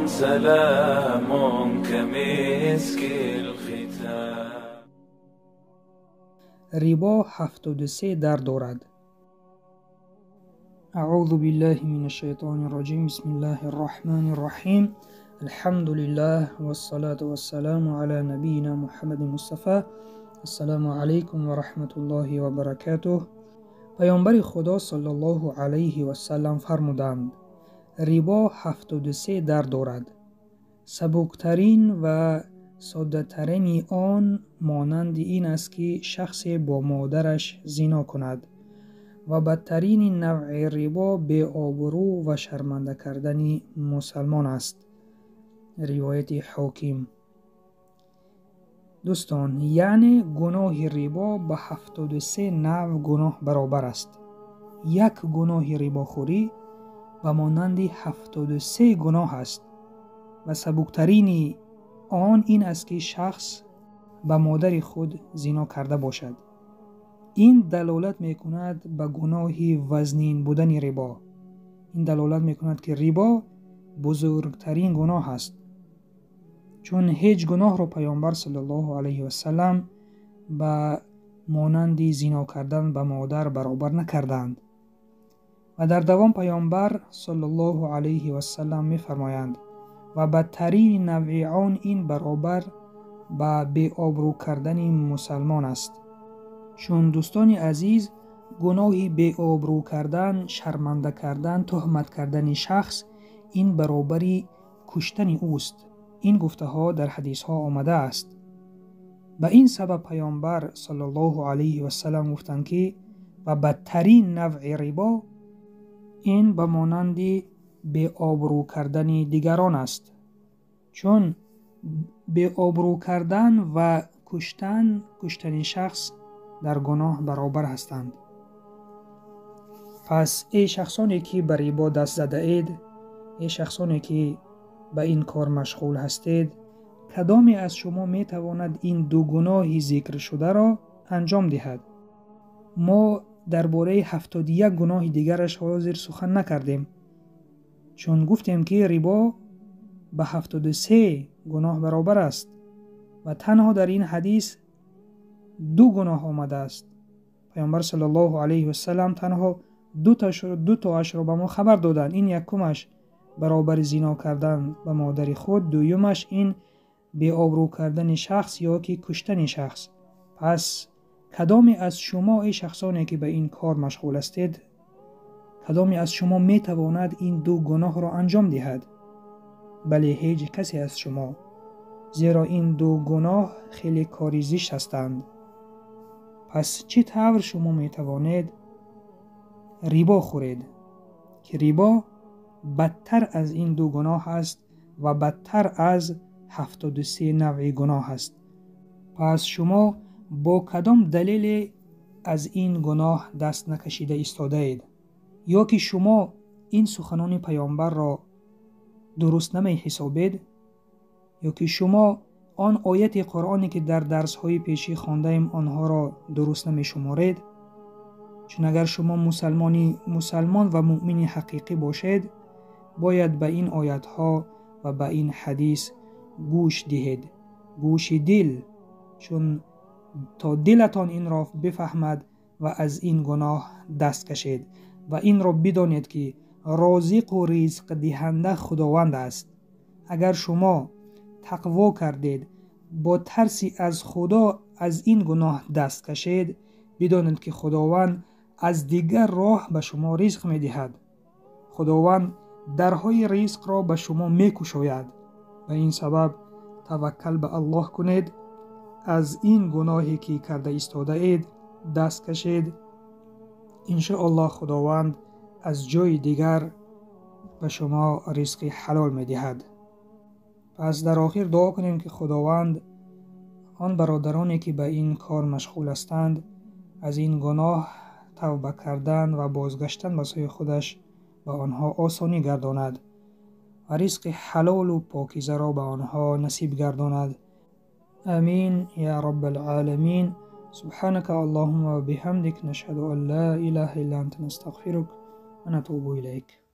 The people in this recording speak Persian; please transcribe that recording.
سلام كمسك الختام. ریبا 73 در دارد. اعوذ بالله من الشیطان الرجیم. بسم الله الرحمن الرحیم. الحمد لله والصلاة والسلام على نبینا محمد مصطفى. السلام علیکم و رحمت الله و برکاته. پیامبر خدا صلی الله علیه و سلم فرمودند ریبا 73 در دارد. سبکترین و ساده ترین آن مانند این است که شخص با مادرش زنا کند و بدترین نوع ریبا به آبرو و شرمنده کردن مسلمان است. روایت حاکم. دوستان، یعنی گناه ریبا به 73 نوع گناه برابر است. یک گناه ریباخوری و مانند 73 گناه است و سبکترین آن این است که شخص به مادر خود زنا کرده باشد. این دلالت میکند به گناه وزنین بودن ریبا. این دلالت میکند که ریبا بزرگترین گناه است، چون هیچ گناه را پیامبر صلی الله علیه و سلم به مانند زنا کردن به مادر برابر نکردند. و در دوام پیامبر صلی الله علیه و سلم می‌فرمایند و بدترین نوع آن این برابر به بی آبرو کردن مسلمان است. چون دوستان عزیز، گناه بی آبرو کردن، شرمنده کردن، تهمت کردن شخص این برابری کشتن اوست. این گفته ها در حدیث ها آمده است. به این سبب پیامبر صلی الله علیه و سلم گفتند که و بدترین نوع ریبا این به مانند بی آبرو کردن دیگران است، چون بی آبرو کردن و کشتن شخص در گناه برابر هستند. پس ای شخصانی که به ریبا دست زده اید، ای شخصانی که به این کار مشغول هستید، کدامی از شما می تواند این دو گناه ذکر شده را انجام دهد؟ ما درباره 71 گناه دیگرش حاضر سخن نکردیم، چون گفتیم که ریبا به 73 گناه برابر است و تنها در این حدیث دو گناه آمده است. پیامبر صلی الله علیه و سلم تنها دو تاش را به ما خبر دادند. این یکمش برابر زنا کردن به مادر خود، دویمش این بی آبرو کردن شخص یا که کشتن شخص. پس کدامی از شما ای شخصانی که به این کار مشغول هستید، کدامی از شما می تواند این دو گناه را انجام دهد؟ بله، هیچ کسی از شما، زیرا این دو گناه خیلی کاری زشت هستند. پس چه طور شما می توانید ریبا خورید که ریبا بدتر از این دو گناه است و بدتر از 73 نوع گناه است. پس شما با کدام دلیل از این گناه دست نکشیده ایستاده اید؟ یا که شما این سخنان پیامبر را درست نمی حسابید، یا که شما آن آیت قرآنی که در درس های پیشی خوانده ایم آنها را درست نمی شمارید؟ چون اگر شما مسلمان و مؤمن حقیقی باشید، باید به این آیت ها و به این حدیث گوش دهید، گوش دل، چون تا دلتان این را بفهمد و از این گناه دست کشید و این را بدانید که رازق و رزق دهنده خداوند است. اگر شما تقوا کردید، با ترسی از خدا از این گناه دست کشید، بدانید که خداوند از دیگر راه به شما رزق می دهد. خداوند درهای رزق را به شما می کشاید. و این سبب توکل به الله کنید، از این گناهی که کرده ایستاده اید دست کشید. انشاءالله خداوند از جای دیگر به شما رزق حلال می دهد. پس در آخر دعا کنیم که خداوند آن برادرانی که به این کار مشغول هستند از این گناه توبه کردن و بازگشتن به سوی خودش به آنها آسانی گرداند و رزق حلال و پاکیزه را به آنها نصیب گرداند. آمین یا رب العالمین. سبحانك اللهم و بحمدك نشهد ان لا اله الا انت نستغفرك و نتوب الیک.